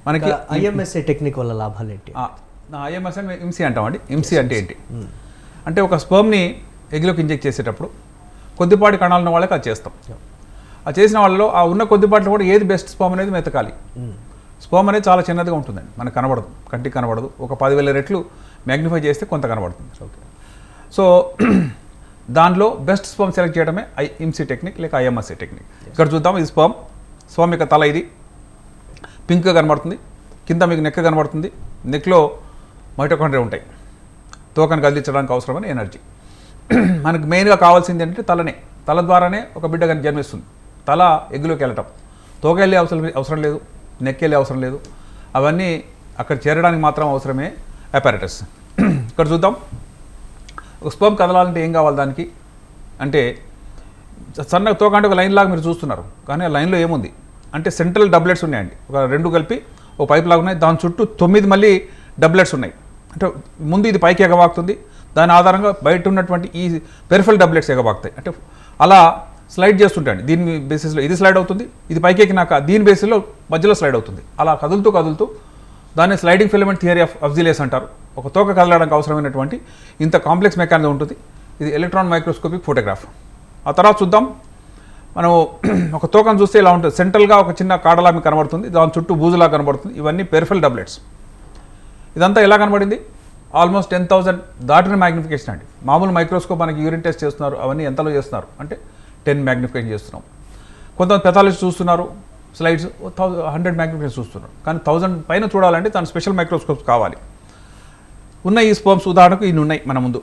మనకి ఐఎంఎస్ఏ టెక్నిక్ వల్ల లాభాలు ఏంటి? ఐఎంఎస్ అని IMSI అంటామండి. IMSI అంటే ఏంటి అంటే ఒక స్పర్మ్ని ఎగ్లోకి ఇంజెక్ట్ చేసేటప్పుడు కొద్దిపాటి కణాలు ఉన్న వాళ్ళకి అది చేస్తాం. అది చేసిన వాళ్ళలో ఆ ఉన్న కొద్దిపాటిలో కూడా ఏది బెస్ట్ స్పర్మ్ అనేది వెతకాలి. స్పర్మ్ అనేది చాలా చిన్నదిగా ఉంటుందండి, మనకు కనబడదు, కంటికి కనబడదు. ఒక 10,000 రెట్లు మ్యాగ్నిఫై చేస్తే కొంత కనబడుతుంది. ఓకే, సో దానిలో బెస్ట్ స్పర్మ్ సెలెక్ట్ చేయడమే IMSI టెక్నిక్ లేక IMSA టెక్నిక్. ఇక్కడ చూద్దాం, ఇది స్పర్మ్ యొక్క తల ఇది పింక్గా కనబడుతుంది. కింద మీకు నెక్ కనబడుతుంది. నెక్లో మైటోకాండ్రియా ఉంటాయి, తోకను కదిలించడానికి అవసరమైన ఎనర్జీ. మనకు మెయిన్గా కావాల్సింది ఏంటంటే తలనే, తల ద్వారానే ఒక బిడ్డ కానీ జన్మిస్తుంది. తల ఎగ్గులోకి వెళ్ళటం, తోక వెళ్ళే అవసరం లేదు, నెక్ వెళ్ళే అవసరం లేదు. అవన్నీ అక్కడ చేరడానికి మాత్రం అవసరమే అపారటస్. ఇక్కడ చూద్దాం, ఒక స్పర్మ్ కదలాలంటే ఏం కావాలి దానికి అంటే సన్నగా తోక అంటే ఒక లైన్ లాగా మీరు చూస్తున్నారు, కానీ ఆ లైన్లో ఏముంది అంటే సెంట్రల్ డబ్లెట్స్ ఉన్నాయండి. ఒక 2 కలిపి ఓ పైప్ లాగా ఉన్నాయి, దాని చుట్టూ 9 మళ్ళీ డబ్లెట్స్ ఉన్నాయి. అంటే ముందు ఇది పైకి ఎగబాకుతుంది, దాని ఆధారంగా బయట ఉన్నటువంటి ఈ పెరిఫెరల్ డబ్లెట్స్ ఎగబాకుతాయి. అంటే అలా స్లైడ్ చేస్తుంటాయండి. దీని బేసిస్లో ఇది స్లైడ్ అవుతుంది, ఇది పైకి ఎక్కినాక దీని బేసిస్లో మధ్యలో స్లైడ్ అవుతుంది. అలా కదులుతూ దాన్ని స్లైడింగ్ ఫిలమెంట్ థియరీ ఆఫ్ అబ్జిలేస్ అంటారు. ఒక తోక కదలడానికి అవసరమైనటువంటి ఇంత కాంప్లెక్స్ మెకానిజం ఉంటుంది. ఇది ఎలక్ట్రాన్ మైక్రోస్కోపిక్ ఫోటోగ్రాఫ్. ఆ తర్వాత చూద్దాం, మనం ఒక తోకను చూస్తే ఇలా ఉంటుంది. సెంట్రల్గా ఒక చిన్న కాడలా మీకు కనబడుతుంది, దాని చుట్టూ బూజులా కనబడుతుంది. ఇవన్నీ పెరిఫెరల్ డబ్లెట్స్. ఇదంతా ఎలా కనబడింది? ఆల్మోస్ట్ 10,000 దాటిన మ్యాగ్నిఫికేషన్ అండి. మామూలు మైక్రోస్కోప్ మనకి యూరిన్ టెస్ట్ చేస్తున్నారు, అవన్నీ ఎంతలో చేస్తున్నారు అంటే 10 మ్యాగ్నిఫికేషన్ చేస్తున్నాం. కొంతమంది పెథాలజిస్ట్ చూస్తున్నారు, స్లైడ్స్ 100 మ్యాగ్నిఫికేషన్ చూస్తున్నారు. కానీ 1000 పైన చూడాలంటే దాని స్పెషల్ మైక్రోస్కోప్స్ కావాలి. ఉన్న ఈ స్పర్మ్స్ ఉదాహరణకు ఇన్ని ఉన్నాయి మన ముందు.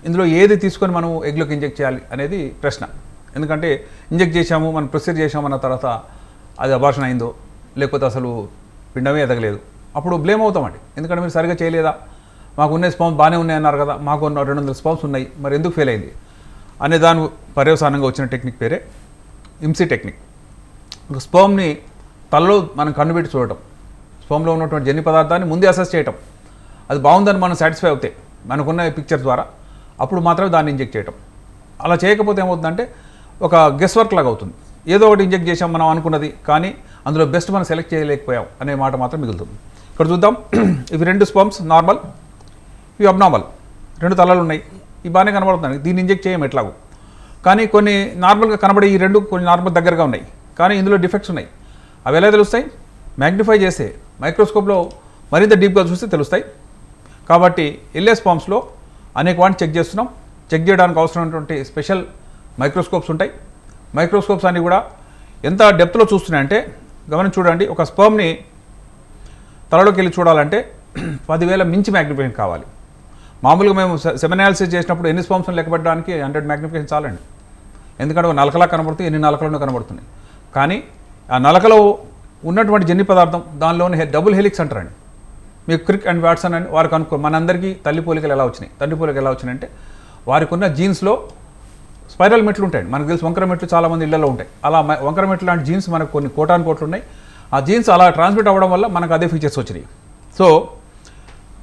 ఇందులో ఏది తీసుకొని మనం ఎగ్లోకి ఇంజెక్ట్ చేయాలి అనేది ప్రశ్న. ఎందుకంటే ఇంజెక్ట్ చేసాము, మనం ప్రొసీజర్ చేసామన్న తర్వాత అది అబార్షన్ అయిందో లేకపోతే అసలు పిండమే ఎదగలేదు, అప్పుడు బ్లేమ్ అవుతామండి. ఎందుకంటే మీరు సరిగా చేయలేదా, మాకు ఉన్న స్పర్మ్స్ బాగానే ఉన్నాయి అన్నారు కదా, మాకు 200 స్పర్మ్స్ ఉన్నాయి, మరి ఎందుకు ఫెయిల్ అయింది అనే దాని పర్యవసానంగా వచ్చిన టెక్నిక్ పేరే IMSI టెక్నిక్. ఒక స్పర్మ్ని తలలో మనం కన్నుబెట్టి చూడటం, స్పర్మ్లో ఉన్నటువంటి జన్యు పదార్థాన్ని ముందే అసెస్ చేయటం, అది బాగుందని మనం సాటిస్ఫై అవుతాయి మనకున్న పిక్చర్ ద్వారా, అప్పుడు మాత్రమే దాన్ని ఇంజెక్ట్ చేయటం. అలా చేయకపోతే ఏమవుతుందంటే ఒక గెస్ వర్క్ లాగా అవుతుంది. ఏదో ఒకటి ఇంజెక్ట్ చేసాం మనం అనుకున్నది, కానీ అందులో బెస్ట్ మనం సెలెక్ట్ చేయలేకపోయాం అనే మాట మాత్రం మిగులుతుంది. ఇక్కడ చూద్దాం, ఇవి 2 స్పర్మ్స్ నార్మల్, ఇవి అబ్నార్మల్. 2 తలలు ఉన్నాయి, ఇవి బాగానే కనబడుతున్నాయి. దీన్ని ఇంజెక్ట్ చేయం ఎట్లాగో, కానీ కొన్ని నార్మల్గా కనబడే ఈ 2 కొన్ని నార్మల్ దగ్గరగా ఉన్నాయి, కానీ ఇందులో డిఫెక్ట్స్ ఉన్నాయి. అవి ఎలా తెలుస్తాయి? మ్యాగ్నిఫై చేస్తే మైక్రోస్కోప్లో మరింత డీప్గా చూస్తే తెలుస్తాయి. కాబట్టి ఎల్ఏ స్పర్మ్స్లో అనేక వాటిని చెక్ చేస్తున్నాం. చెక్ చేయడానికి అవసరమైనటువంటి స్పెషల్ మైక్రోస్కోప్స్ ఉంటాయి. మైక్రోస్కోప్స్ అన్నీ కూడా ఎంత డెప్త్లో చూస్తున్నాయంటే గమనించి చూడండి, ఒక స్పర్మ్ని తలలోకి వెళ్ళి చూడాలంటే 10,000 మించి మ్యాగ్నిఫికేషన్ కావాలి. మామూలుగా మేము సెమెన్ అనాలిసిస్ చేసినప్పుడు ఎన్ని స్పర్మ్స్ని లెక్కబెట్టడానికి 100 మ్యాగ్నిఫికేషన్ చాలండి. ఎందుకంటే ఒక నలకలా కనబడుతుంది, ఎన్ని నలకలను కనబడుతున్నాయి. కానీ ఆ నలకలో ఉన్నటువంటి జన్యు పదార్థం దానిలోని డబుల్ హెలిక్స్ అంటారండి. మీకు క్రిక్ అండ్ వాట్సన్ అని వారికి మనందరికీ తల్లి పోలికలు ఎలా వచ్చినాయి, తండ్రి పోలికలు ఎలా వచ్చినాయి అంటే వారికి ఉన్న జీన్స్లో స్పైరల్ మెట్లు ఉంటాయండి. మనకు తెలిసి వంకర మెట్లు చాలామంది ఇళ్లలో ఉంటాయి. అలా వంకర మెట్లు లాంటి జీన్స్ మనకు కొన్ని కోట్లు ఉన్నాయి. ఆ జీన్స్ అలా ట్రాన్స్మిట్ అవ్వడం వల్ల మనకు అదే ఫీచర్స్ వచ్చినాయి. సో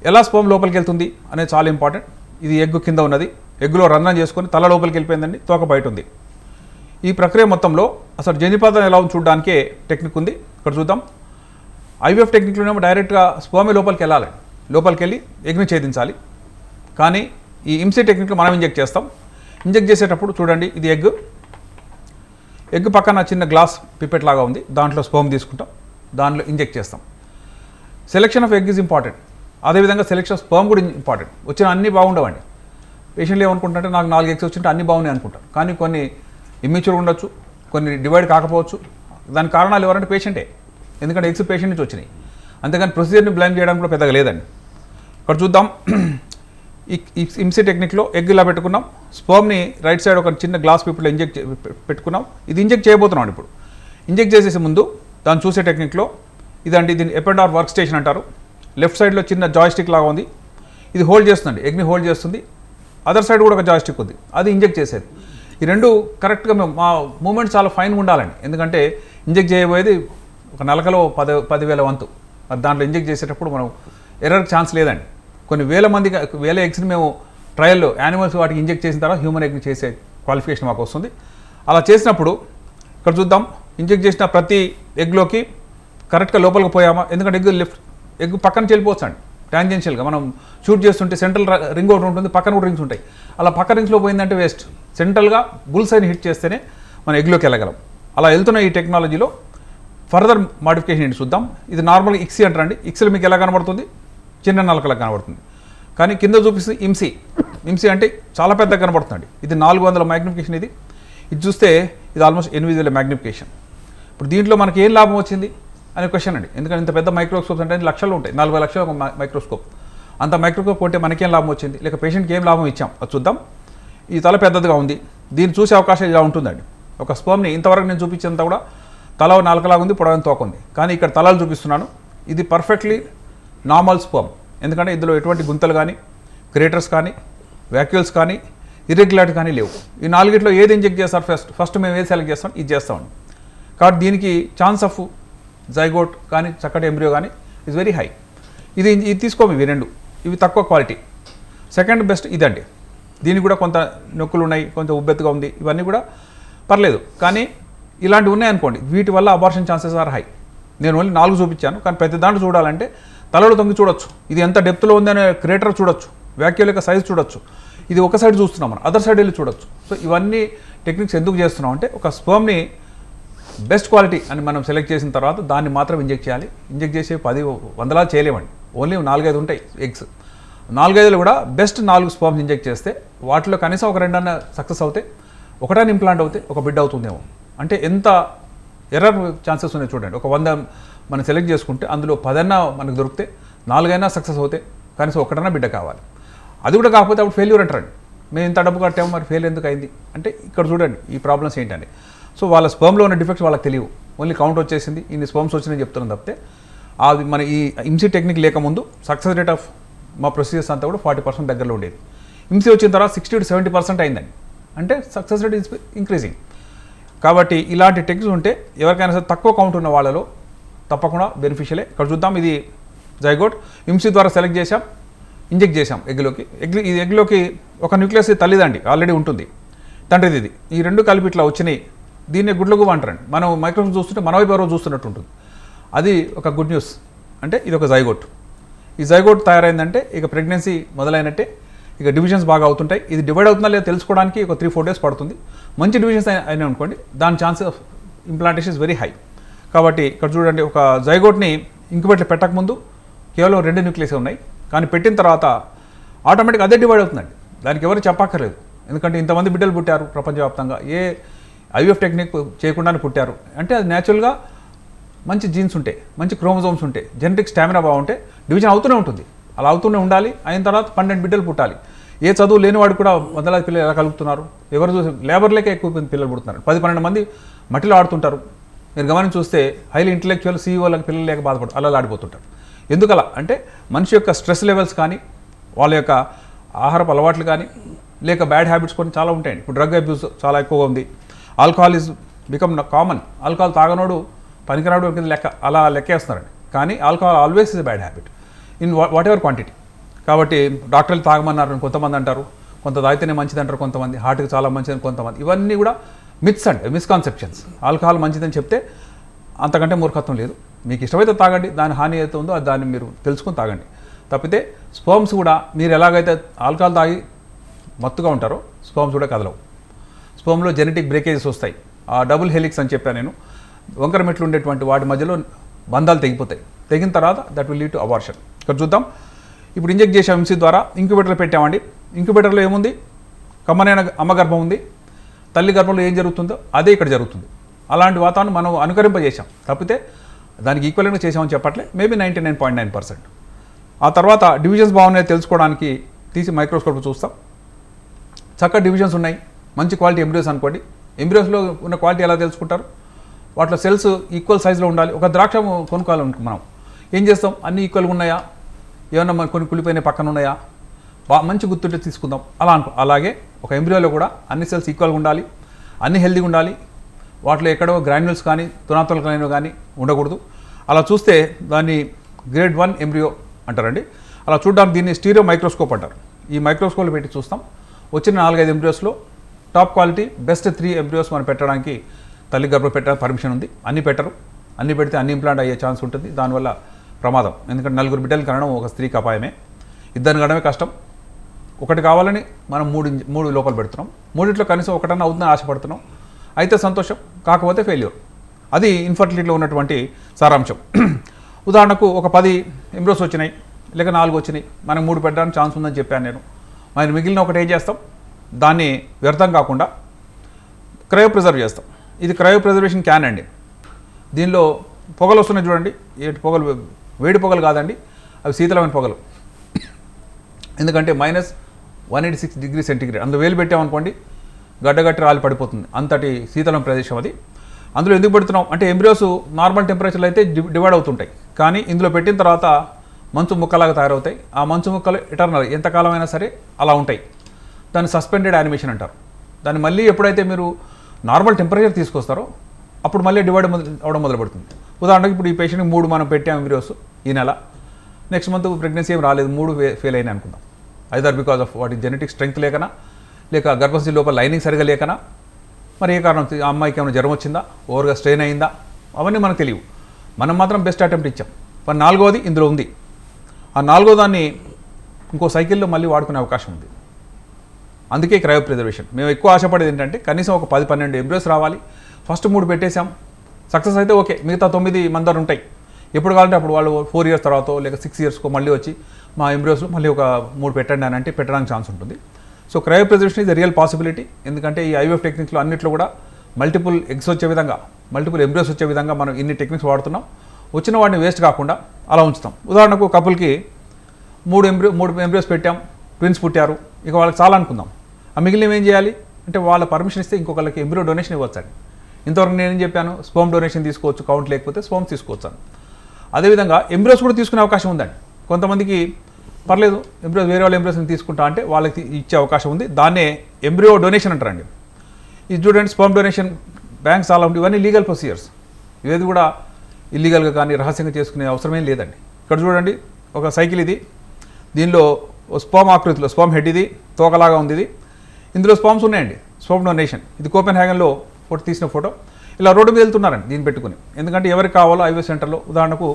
ఎలా స్పర్మ్ లోపలికి వెళ్తుంది అనేది చాలా ఇంపార్టెంట్. ఇది ఎగ్ కింద ఉన్నది, ఎగ్గులో రంధ్రం చేసుకొని తల లోపలికి వెళ్ళిపోయిందండి, తోక బయట ఉంది. ఈ ప్రక్రియ మొత్తంలో అసలు జన్యుపదార్థం ఎలా ఉంది చూడడానికే టెక్నిక్ ఉంది. ఇక్కడ చూద్దాం, IVF టెక్నిక్లోనేమో డైరెక్ట్గా స్పర్మ్ లోపలికి వెళ్ళాలి, లోపలికి వెళ్ళి ఎగ్ని ఛేదించాలి. కానీ ఈ IMSI టెక్నిక్లో మనం ఇంజెక్ట్ చేస్తాం. ఇంజెక్ట్ చేసేటప్పుడు చూడండి, ఇది ఎగ్ పక్కన చిన్న గ్లాస్ పిపెట్ లాగా ఉంది, దాంట్లో స్పర్మ్ తీసుకుంటాం, దాంట్లో ఇంజెక్ట్ చేస్తాం. Selection of egg is important. అదేవిధంగా సెలెక్షన్ ఆఫ్ స్పర్మ్ కూడా ఇంపార్టెంట్. వచ్చిన అన్నీ బాగుండవండి. పేషెంట్లు ఏమనుకుంటారంటే నాకు 4 ఎగ్స్ వచ్చింటే అన్నీ బాగున్నాయి అనుకుంటారు, కానీ కొన్ని ఇమ్మెచ్యూర్ ఉండొచ్చు, కొన్ని డివైడ్ కాకపోవచ్చు. దాని కారణాలు ఎవరంటే పేషెంటే, ఎందుకంటే ఎగ్స్ పేషెంట్ నుంచి వచ్చినాయి. అంతేగాని ప్రొసీజర్ని బ్లేమ్ చేయడానికి కూడా పెద్దగా లేదండి. ఇక్కడ చూద్దాం, ఈ IMSI టెక్నిక్లో ఎగ్ ఇలా పెట్టుకున్నాం, స్పర్మ్ని రైట్ సైడ్ ఒక చిన్న గ్లాస్ పీపుల్లో ఇంజెక్ట్ పెట్టుకున్నాం. ఇది ఇంజెక్ట్ చేయబోతున్నాం. ఇప్పుడు ఇంజెక్ట్ చేసేసే ముందు దాన్ని చూసే టెక్నిక్లో ఇదండి, దీన్ని ఎపెండార్ వర్క్ స్టేషన్ అంటారు. లెఫ్ట్ సైడ్లో చిన్న జాయ్స్టిక్ లాగా ఉంది, ఇది హోల్డ్ చేస్తుందండి, ఎగ్ని హోల్డ్ చేస్తుంది. అదర్ సైడ్ కూడా ఒక జాయ్స్టిక్ ఉంది, అది ఇంజెక్ట్ చేసేది. ఈ 2 కరెక్ట్గా మా మూమెంట్ చాలా ఫైన్గా ఉండాలండి. ఎందుకంటే ఇంజెక్ట్ చేయబోయేది ఒక నలకలో 10,000 వంతు. దాంట్లో ఇంజెక్ట్ చేసేటప్పుడు మనం ఎర్రర్కి ఛాన్స్ లేదండి. కొన్ని వేల ఎగ్స్ని మేము ట్రయల్లో యానిమల్స్ వాటికి ఇంజెక్ట్ చేసిన తర్వాత హ్యూమన్ ఎగ్ని చేసే క్వాలిఫికేషన్ మాకు వస్తుంది. అలా చేసినప్పుడు ఇక్కడ చూద్దాం, ఇంజెక్ట్ చేసిన ప్రతి ఎగ్లోకి కరెక్ట్గా లోపలికి పోయామా, ఎందుకంటే ఎగ్ పక్కన వెళ్ళిపోవచ్చు అండి టాంజెన్షియల్గా. మనం షూట్ చేస్తుంటే సెంట్రల్ రింగ్ ఒకటి ఉంటుంది, పక్కన కూడా రింగ్స్ ఉంటాయి. అలా పక్క రింగ్స్లో పోయిందంటే వేస్ట్. సెంట్రల్గా బుల్స్ అయిన హిట్ చేస్తేనే మనం ఎగ్లోకి వెళ్ళగలం. అలా వెళ్తున్న ఈ టెక్నాలజీలో ఫర్దర్ మాడిఫికేషన్ ఏంటి చూద్దాం. ఇది నార్మల్గా ఇక్సీ అంటారండి. ఇక్సీలో మీకు ఎలా కనబడుతుంది, చిన్న నలకలా కనబడుతుంది. కానీ కింద చూపిస్తుంది ఇమ్సీ అంటే చాలా పెద్దగా కనబడుతుంది. ఇది 400 మ్యాగ్నిఫికేషన్. ఇది చూస్తే ఇది ఆల్మోస్ట్ 8,000 మ్యాగ్నిఫికేషన్. ఇప్పుడు దీంట్లో మనకి ఏం లాభం వచ్చింది అనే క్వశ్చన్ అండి. ఎందుకంటే ఇంత పెద్ద మైక్రోస్కోప్స్ అంటే లక్షలు ఉంటాయి, 40 లక్షల ఒక మైక్రోస్కోప్. అంత మైక్రోస్కోప్ కొంటే మనకేం లాభం వచ్చింది, లేక పేషెంట్కి ఏం లాభం ఇచ్చాం అది చూద్దాం. ఈ తల పెద్దదిగా ఉంది, దీన్ని చూసే అవకాశం ఇలా ఉంటుందండి. ఒక స్పర్మ్ని ఇంతవరకు నేను చూపించేంత కూడా తల నాలుకలాగా ఉంది, పొడవైన తోక ఉంది. కానీ ఇక్కడ తలలు చూపిస్తున్నాను. ఇది పర్ఫెక్ట్లీ నార్మల్ స్పర్మ్. ఎందుకంటే ఇందులో ఎటువంటి గుంతలు కానీ, క్రేటర్స్ కానీ, వ్యాక్యూల్స్ కానీ, ఇర్రెగ్యులారిటీ కానీ లేవు. ఈ 4గిట్లో ఏది ఇంజెక్ట్ చేస్తారు ఫస్ట్ మేము ఏది సెలెక్ట్ చేస్తాం, ఇది చేస్తామండి. కాబట్టి దీనికి ఛాన్స్ ఆఫ్ జైగోట్ కానీ చక్కటి ఎంబ్రియో కానీ ఈజ్ వెరీ హై. ఇది తీసుకోము, ఇవి 2 ఇవి తక్కువ క్వాలిటీ. సెకండ్ బెస్ట్ ఇదండి. దీనికి కూడా కొంత నొక్కులు ఉన్నాయి, కొంత ఉబ్బెత్తుగా ఉంది, ఇవన్నీ కూడా పర్లేదు. కానీ ఇలాంటివి ఉన్నాయనుకోండి, వీటి వల్ల అబార్షన్ ఛాన్సెస్ ఆర్ హై. నేను ఓన్లీ 4 చూపించాను, కానీ ప్రతి దాంట్లో చూడాలంటే తలలో తొంగి చూడొచ్చు, ఇది ఎంత డెప్త్లో ఉందనే క్రేటర్ చూడొచ్చు, వ్యాక్యూల్ యొక్క సైజ్ చూడొచ్చు. ఇది ఒక సైడ్ చూస్తున్నాం, మనం అదర్ సైడ్ వెళ్ళి చూడొచ్చు. సో ఇవన్నీ టెక్నిక్స్ ఎందుకు చేస్తున్నాం అంటే, ఒక స్పర్మ్ని బెస్ట్ క్వాలిటీ అని మనం సెలెక్ట్ చేసిన తర్వాత దాన్ని మాత్రం ఇంజెక్ట్ చేయాలి. ఇంజెక్ట్ చేసే 10 వందలా చేయలేమండి. ఓన్లీ 4-5 ఉంటాయి ఎగ్స్. 4-5 కూడా బెస్ట్ 4 స్పర్మ్స్ ఇంజెక్ట్ చేస్తే వాటిలో కనీసం ఒక 2 సక్సెస్ అవుతాయి, ఒకటాన్ని ఇంప్లాంట్ అవుతాయి, ఒక బిడ్డ అవుతుందేమో. అంటే ఎంత ఎర్రర్ ఛాన్సెస్ ఉన్నాయి చూడండి. ఒక 100 మనం సెలెక్ట్ చేసుకుంటే అందులో 10 మనకు దొరికితే 4 సక్సెస్ అవుతాయి, కనీసం ఒకటన్నా బిడ్డ కావాలి. అది కూడా కాకపోతే అప్పుడు ఫెయిల్యూర్ అంటారండి. మేము ఇంత డబ్బు కట్టాము, మరి ఫెయిల్ ఎందుకు అయింది అంటే ఇక్కడ చూడండి ఈ ప్రాబ్లమ్స్ ఏంటండి. సో వాళ్ళ స్పర్మ్లో ఉన్న డిఫెక్ట్స్ వాళ్ళకి తెలియవు. ఓన్లీ కౌంట్ వచ్చేసింది, ఇన్ని స్పర్మ్స్ వచ్చినాయని చెప్తున్నాం తప్పితే అది మన ఈ ఇమ్సీ టెక్నిక్ లేకముందు సక్సెస్ రేట్ ఆఫ్ మా ప్రొసీజర్స్ అంతా కూడా 40% దగ్గరలో ఉండేది. ఇమ్సీ వచ్చిన తర్వాత 60 to 70% అయిందండి. అంటే సక్సెస్ రేట్ ఈజ్ ఇంక్రీజింగ్. కాబట్టి ఇలాంటి టెక్నిక్స్ ఉంటే ఎవరికైనా సరే తక్కువ కౌంట్ ఉన్న వాళ్ళలో తప్పకుండా బెనిఫిషియలే. ఇక్కడ చూద్దాం, ఇది జైగోట్ ఇమ్సీ ద్వారా సెలెక్ట్ చేసాం, ఇంజెక్ట్ చేసాం ఎగ్లోకి. ఈ ఎగ్లోకి ఒక న్యూక్లియస్ తల్లిదండి ఆల్రెడీ ఉంటుంది, తండ్రిది. ఇది ఈ 2 కలిపి ఇట్లా వచ్చినాయి. దీన్ని గుడ్లగువ్వ అంటారండి. మనం మైక్రోస్కోప్ చూస్తుంటే మన వైపు ఎవరో చూస్తున్నట్టు ఉంటుంది. అది ఒక గుడ్ న్యూస్. అంటే ఇది ఒక జైగోట్. ఈ జైగోట్ తయారైందంటే ఇక ప్రెగ్నెన్సీ మొదలైనట్టే. ఇక డివిజన్స్ బాగా అవుతుంటాయి. ఇది డివైడ్ అవుతుందా లేదా తెలుసుకోవడానికి ఒక 3-4 days పడుతుంది. మంచి డివిజన్స్ అయినా అనుకోండి, దాని chances of implantation is very high. కాబట్టి ఇక్కడ చూడండి, ఒక జైగోట్ని ఇంక్యుబేటర్ పెట్టకముందు కేవలం 2 న్యూక్లియస్ ఉన్నాయి, కానీ పెట్టిన తర్వాత ఆటోమేటిక్గా అదే డివైడ్ అవుతుందండి. దానికి ఎవరు చెప్పక్కర్లేదు. ఎందుకంటే ఇంతమంది బిడ్డలు పుట్టారు ప్రపంచవ్యాప్తంగా, ఏ ఐవీఎఫ్ టెక్నిక్ చేయకుండానే పుట్టారు. అంటే అది న్యాచురల్గా మంచి జీన్స్ ఉంటాయి, మంచి క్రోమోజోమ్స్ ఉంటాయి, జెనెటిక్ స్టామినా బాగుంటే డివిజన్ అవుతూనే ఉంటుంది. అలా అవుతూనే ఉండాలి. అయిన తర్వాత 12 బిడ్డలు పుట్టాలి. ఏ చదువు లేనివాడు కూడా 100 పిల్లలు ఎలా కలుగుతున్నారు? ఎవరు చూసి లేబర్లేకే ఎక్కువ పిల్లలు పుడుతున్నారు. 10-12 మంది మట్టిలో ఆడుతుంటారు. మీరు గమనించి చూస్తే హైలీ ఇంటెలెక్చువల్ సీఈఓలకు పిల్లలు లేక బాధపడతారు, అలా ఆడిపోతుంటారు. ఎందుకలా అంటే మనిషి యొక్క స్ట్రెస్ లెవెల్స్ కానీ, వాళ్ళ యొక్క ఆహారపు అలవాట్లు కానీ, లేక బ్యాడ్ హ్యాబిట్స్ కొన్ని చాలా ఉంటాయండి. ఇప్పుడు డ్రగ్ అబ్యూస్ చాలా ఎక్కువగా ఉంది. Alcohol is become common. Alcohol తాగనోడు పనికిరాడు కింద లెక్క అలా లెక్కేస్తున్నారండి. కానీ alcohol always is a bad habit in whatever quantity. కాబట్టి డాక్టర్లు తాగమన్నారు కొంతమంది అంటారు, కొంత తాగితేనే మంచిది అంటారు కొంతమంది, హార్ట్కి చాలా మంచిదని కొంతమంది. ఇవన్నీ కూడా మిత్స్ అండి, మిస్కాన్సెప్షన్స్. ఆల్కహాల్ మంచిదని చెప్తే అంతకంటే మూర్ఖత్వం లేదు. మీకు ఇష్టమైతే తాగండి, దాని హాని అయితే ఉందో అది దాన్ని మీరు తెలుసుకొని తాగండి. తప్పితే స్పర్మ్స్ కూడా మీరు ఎలాగైతే ఆల్కహాల్ తాగి మత్తుగా ఉంటారో స్పర్మ్స్ కూడా కదలవు. స్పర్మ్లో జెనెటిక్ బ్రేకేజెస్ వస్తాయి. ఆ డబుల్ హెలిక్స్ అని చెప్పాను నేను, వంకర మెట్లు ఉండేటువంటి వాటి మధ్యలో బంధాలు తెగిపోతాయి. తెగిన తర్వాత that will lead to abortion. ఇక్కడ చూద్దాం, ఇప్పుడు ఇంజెక్ట్ చేసాం ఎంసీ ద్వారా, ఇంక్యుబేటర్లో పెట్టామండి. ఇంక్యుబేటర్లో ఏముంది? కమ్మనైన అమ్మ గర్భం ఉంది. తల్లి గర్భంలో ఏం జరుగుతుందో అదే ఇక్కడ జరుగుతుంది. అలాంటి వాతావరణం మనం అనుకరింపజేసాం. తప్పితే దానికి ఈక్వల్గా చేసామని చెప్పట్లే, మేబీ 99.9%. ఆ తర్వాత డివిజన్స్ బాగున్నాయో తెలుసుకోవడానికి తీసి మైక్రోస్కోప్ చూస్తాం. చక్కగా డివిజన్స్ ఉన్నాయి, మంచి క్వాలిటీ ఎంబ్రియోస్ అనుకోండి. ఎంబ్రియోస్లో ఉన్న క్వాలిటీ ఎలా తెలుసుకుంటారు? వాటిలో సెల్స్ ఈక్వల్ సైజులో ఉండాలి. ఒక ద్రాక్ష కొనుక్కోవాలనుకో మనం ఏం చేస్తాం? అన్నీ ఈక్వల్గా ఉన్నాయా, ఏమన్నా మన కొన్ని కుళ్ళిపోయిన పక్కన ఉన్నాయా, మంచి గుర్తుంటే తీసుకుందాం అలా అనుకో. అలాగే ఒక ఎంబ్రియోలో కూడా అన్ని సెల్స్ ఈక్వల్గా ఉండాలి, అన్ని హెల్దీగా ఉండాలి. వాటిలో ఎక్కడో గ్రాన్యుల్స్ కానీ తునాతులు కానీ ఉండకూడదు. అలా చూస్తే దాన్ని గ్రేడ్ 1 ఎంబ్రియో అంటారండి. అలా చూడడానికి దీన్ని స్టీరియో మైక్రోస్కోప్ అంటారు. ఈ మైక్రోస్కోప్లో పెట్టి చూస్తాం. వచ్చిన 4-5 ఎంబ్రియోస్లో టాప్ క్వాలిటీ బెస్ట్ 3 ఎంబ్రియోస్ మనం పెట్టడానికి తల్లి గర్భం పెట్టడానికి పర్మిషన్ ఉంది. అన్నీ పెట్టరు. అన్ని పెడితే అన్ని ఇంప్లాంట్ అయ్యే ఛాన్స్ ఉంటుంది. దానివల్ల ప్రమాదం. ఎందుకంటే 4 బిడ్డలు కనడం ఒక స్త్రీకి అపాయమే. ఇద్దరిని కనడమే కష్టం. ఒకటి కావాలని మనం మూడు లోపల పెడుతున్నాం. మూడిట్లో కనీసం ఒకటన్నా అవుతుందని ఆశపడుతున్నాం. అయితే సంతోషం, కాకపోతే ఫెయిల్యూర్. అది ఇన్ఫర్టిలిటీలో ఉన్నటువంటి సారాంశం. ఉదాహరణకు ఒక 10 ఎంబ్రోస్ వచ్చినాయి, లేక 4 వచ్చినాయి, మనం 3 పెట్టడానికి ఛాన్స్ ఉందని చెప్పాను నేను. మరి మిగిలిన ఒకటి ఏం చేస్తాం, దాన్ని వ్యర్థం కాకుండా క్రయో ప్రిజర్వ్ చేస్తాం. ఇది క్రయో ప్రిజర్వేషన్ క్యాన్ అండి. దీనిలో పొగలు వస్తున్నాయి చూడండి. పొగలు వేడి పొగలు కాదండి, అవి శీతలమైన పొగలు. ఎందుకంటే -186 డిగ్రీ సెంటీగ్రేడ్. అందులో వేలు పెట్టామనుకోండి గడ్డగట్టి రాలి పడిపోతుంది. అంతటి శీతలం ప్రదేశం అది. అందులో ఎందుకు పెడుతున్నాం అంటే ఎంబ్రియోస్ నార్మల్ టెంపరేచర్లో అయితే డివైడ్ అవుతుంటాయి, కానీ ఇందులో పెట్టిన తర్వాత మంచు ముక్కలాగా తయారవుతాయి. ఆ మంచు ముక్కలు ఎటర్నల్, ఎంతకాలం అయినా సరే అలా ఉంటాయి. దాన్ని సస్పెండెడ్ యానిమేషన్ అంటారు. దాన్ని మళ్ళీ ఎప్పుడైతే మీరు నార్మల్ టెంపరేచర్ తీసుకొస్తారో అప్పుడు మళ్ళీ డివైడ్ అవడం మొదలు పెడుతుంది. ఉదాహరణకు ఇప్పుడు ఈ పేషెంట్కి 3 మనం పెట్టాం ఎంబ్రియోస్ ఈ నెల, నెక్స్ట్ మంత్ ప్రెగ్నెన్సీ ఏం రాలేదు, 3 ఫెయిల్ అయినాయి అనుకుందాం. ఐదర్ బికాజ్ ఆఫ్ వాటి జెనెటిక్ స్ట్రెంగ్త్ లేకనా, లేక గర్భస్థి లోపల లైనింగ్ సరిగా లేకనా, మరి ఏ కారణం, ఆ అమ్మాయికి ఏమైనా జ్వరం వచ్చిందా, ఓవర్గా స్ట్రెయిన్ అయిందా, అవన్నీ మనకు తెలియవు. మనం మాత్రం బెస్ట్ అటెంప్ట్ ఇచ్చాం. మరి 4వది ఇందులో ఉంది. ఆ 4వ దాన్ని ఇంకో సైకిల్లో మళ్ళీ వాడుకునే అవకాశం ఉంది. అందుకే క్రయో ప్రిజర్వేషన్. మేము ఎక్కువ ఆశపడేది ఏంటంటే కనీసం ఒక 10-12 ఎంబ్రియోస్ రావాలి. ఫస్ట్ 3 పెట్టేశాం, సక్సెస్ అయితే ఓకే, మిగతా 9 మన దగ్గర ఉంటాయి. ఎప్పుడు కావాలంటే అప్పుడు వాళ్ళు 4 ఇయర్స్ తర్వాత లేక 6 ఇయర్స్కో మళ్ళీ వచ్చి మా ఎంబ్రియోస్లో మళ్ళీ ఒక 3 పెట్టండి అని అంటే పెట్టడానికి ఛాన్స్ ఉంటుంది. So cryo preservation is real possibility. ఎందుకంటే ఈ ఐవీఎఫ్ టెక్నిక్స్లో అన్నింటిలో కూడా మల్టిపుల్ ఎగ్స్ వచ్చే విధంగా, మల్టిపుల్ ఎంబ్రియోస్ వచ్చే విధంగా మనం ఇన్ని టెక్నిక్స్ వాడుతున్నాం. వచ్చిన వాడిని వేస్ట్ కాకుండా అలా ఉంచుతాం. ఉదాహరణకు కపుల్కి 3 ఎంబ్రియోస్ పెట్టాం, ట్విన్స్ పుట్టారు, ఇక వాళ్ళకి చాలా అనుకుందాం. ఆ మిగిలిన ఏం చేయాలి అంటే వాళ్ళ పర్మిషన్ ఇస్తే ఇంకొకళ్ళకి ఎంబ్రియో డొనేషన్ ఇవ్వచ్చండి. ఇంతవరకు నేనేం చెప్పాను, స్పోమ్ డొనేషన్ తీసుకోవచ్చు, కౌంట్ లేకపోతే స్పోమ్స్ తీసుకోవచ్చు. అదేవిధంగా ఎంబ్రియోస్ కూడా తీసుకునే అవకాశం ఉందండి. కొంతమందికి పర్లేదు ఎంబ్రియోస్ వేరే వాళ్ళ ఎంబ్రియోస్ని తీసుకుంటా అంటే వాళ్ళకి ఇచ్చే అవకాశం ఉంది. దాన్నే ఎంబ్రియో డొనేషన్ అంటారండి. ఇది చూడండి, స్పోమ్ డొనేషన్ బ్యాంక్స్ చాలా ఉంటాయి. ఇవన్నీ లీగల్ ప్రొసీజర్స్. ఇవేది కూడా ఇల్లీగల్గా కానీ రహస్యంగా చేసుకునే అవసరమేం లేదండి. ఇక్కడ చూడండి ఒక సైకిల్ ఇది. దీనిలో స్పోమ్ ఆకృతిలో స్పోమ్ హెడ్ ఇది, తోకలాగా ఉంది ఇది. ఇందులో స్పామ్స్ ఉన్నాయండి. స్పోమ్ డొనేషన్ ఇది కోపెన్హాగన్లో తీసిన ఫోటో. ఇలా రోడ్డు మీద వెళ్తున్నారండి దీన్ని పెట్టుకుని. ఎందుకంటే ఎవరికి కావాలో ఐవీఎఫ్ సెంటర్లో, ఉదాహరణకు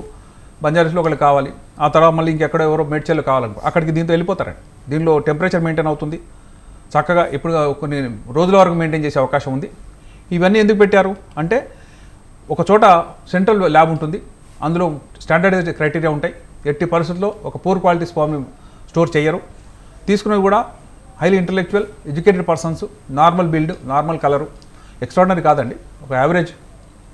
బంజారాస్లో ఒకరికి కావాలి, ఆ తర్వాత మళ్ళీ ఇంకెక్కడో ఎవరో మేడ్చల్లో కావాలనుకో అక్కడికి దీంతో వెళ్ళిపోతారండి. దీనిలో టెంపరేచర్ మెయింటైన్ అవుతుంది చక్కగా. ఇప్పుడు కొన్ని రోజుల వరకు మెయింటైన్ చేసే అవకాశం ఉంది. ఇవన్నీ ఎందుకు పెట్టారు అంటే ఒక చోట సెంట్రల్ ల్యాబ్ ఉంటుంది, అందులో స్టాండర్డైజ్డ్ క్రైటీరియా ఉంటాయి. ఎట్టి పరిస్థితుల్లో ఒక పూర్ క్వాలిటీ స్పామ్ని స్టోర్ చేయరు. తీసుకునేవి కూడా highly intellectual educated persons, normal build, normal colour, extraordinary కాదండి. ఒక యావరేజ్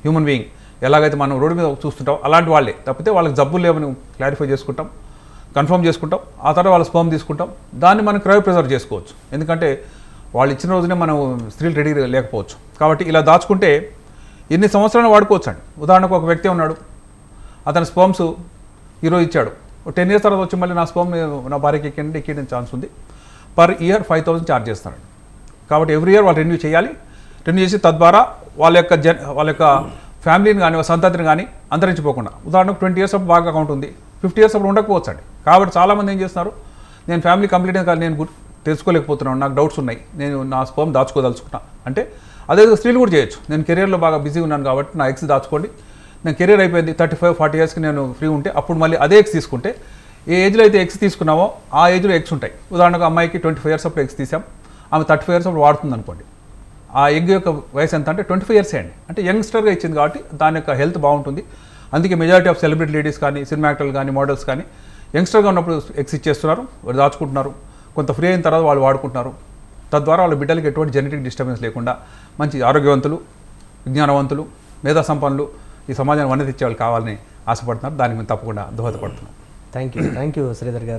హ్యూమన్ బీయింగ్ ఎలాగైతే మనం రోడ్డు మీద చూస్తుంటాం అలాంటి వాళ్ళే. తప్పితే వాళ్ళకి జబ్బులు లేవని క్లారిఫై చేసుకుంటాం, కన్ఫర్మ్ చేసుకుంటాం. ఆ తర్వాత వాళ్ళ స్పర్మ్ తీసుకుంటాం. దాన్ని మనం క్రయో ప్రిజర్వ్ చేసుకోవచ్చు. ఎందుకంటే వాళ్ళు ఇచ్చిన రోజునే మనం స్త్రీలు రెడీ లేకపోవచ్చు. కాబట్టి ఇలా దాచుకుంటే ఎన్ని సంవత్సరాలు వాడుకోవచ్చు అండి. ఉదాహరణకు ఒక వ్యక్తి ఉన్నాడు, అతని స్పర్మ్స్ ఈరోజు ఇచ్చాడు, 10 ఇయర్స్ తర్వాత వచ్చి మళ్ళీ నా స్పర్మ్ నా భార్యకి ఎక్కించే ఛాన్స్ ఉంది. పర్ ఇయర్ 5,000 ఛార్జ్ చేస్తారండి. కాబట్టి ఎవ్రీ ఇయర్ వాళ్ళు రెన్యూ చేయాలి. రెన్యూ చేసి తద్వారా వాళ్ళ యొక్క ఫ్యామిలీని కానీ సంతతిని కానీ అంతరించిపోకుండా. ఉదాహరణకు 20 ఇయర్స్ అప్పుడు బాగా అకౌంట్ ఉంది, 50 ఇయర్స్ అప్పుడు ఉండకపోవచ్చు అండి. కాబట్టి చాలామంది ఏం చేస్తున్నారు, నేను ఫ్యామిలీ కంప్లీట్గా కానీ నేను తెలుసుకోలేకపోతున్నాను, నాకు డౌట్స్ ఉన్నాయి, నేను నా స్పర్మ్ దాచుకోదలుచుకున్నా అంటే అదే స్త్రీలు కూడా చేయొచ్చు. నేను కెరీర్లో బాగా బిజీగా ఉన్నాను కాబట్టి నా ఎగ్స్ దాచుకోండి, నేను కెరీర్ అయిపోయింది 35-40 ఇయర్స్కి నేను ఫ్రీ ఉంటే అప్పుడు మళ్ళీ అదే ఎగ్స్ తీసుకుంటే, ఏ ఏజ్లో అయితే ఎగ్స్ తీసుకున్నామో ఆ ఏజ్లో ఎగ్స్ ఉంటాయి. ఉదాహరణకు అమ్మాయికి 25 ఇయర్స్ అప్పుడు ఎగ్స్ తీసాం, ఆమె 35 ఇయర్స్ అప్పుడు వాడుతుంది అనుకోండి. ఆ ఎగ్ యొక్క వయసు ఎంత అంటే 25 ఇయర్స్ అండి. అంటే యంగ్స్టర్గా ఇచ్చింది కాబట్టి దాని యొక్క హెల్త్ బాగుంటుంది. అందుకే మెజారిటీ ఆఫ్ సెలబ్రిటీ లేడీస్ కానీ, సినిమా యాక్టర్లు కానీ, మోడల్స్ కానీ యంగ్స్టర్గా ఉన్నప్పుడు ఎగ్స్ ఇచ్చేస్తున్నారు, వాళ్ళు దాచుకుంటున్నారు. కొంత ఫ్రీ అయిన తర్వాత వాళ్ళు వాడుకుంటున్నారు. తద్వారా వాళ్ళ బిడ్డలకి ఎటువంటి జెనెటిక్ డిస్టర్బెన్స్ లేకుండా మంచి ఆరోగ్యవంతులు, విజ్ఞానవంతులు, మేధా సంపన్నులు ఈ సమాజాన్ని వన్నె తెచ్చే వాళ్ళు కావాలని ఆశపడుతున్నారు. దానికి మేము తప్పకుండా దోహదపడుతున్నాం. థ్యాంక్ యూ శ్రీధర్ గారు.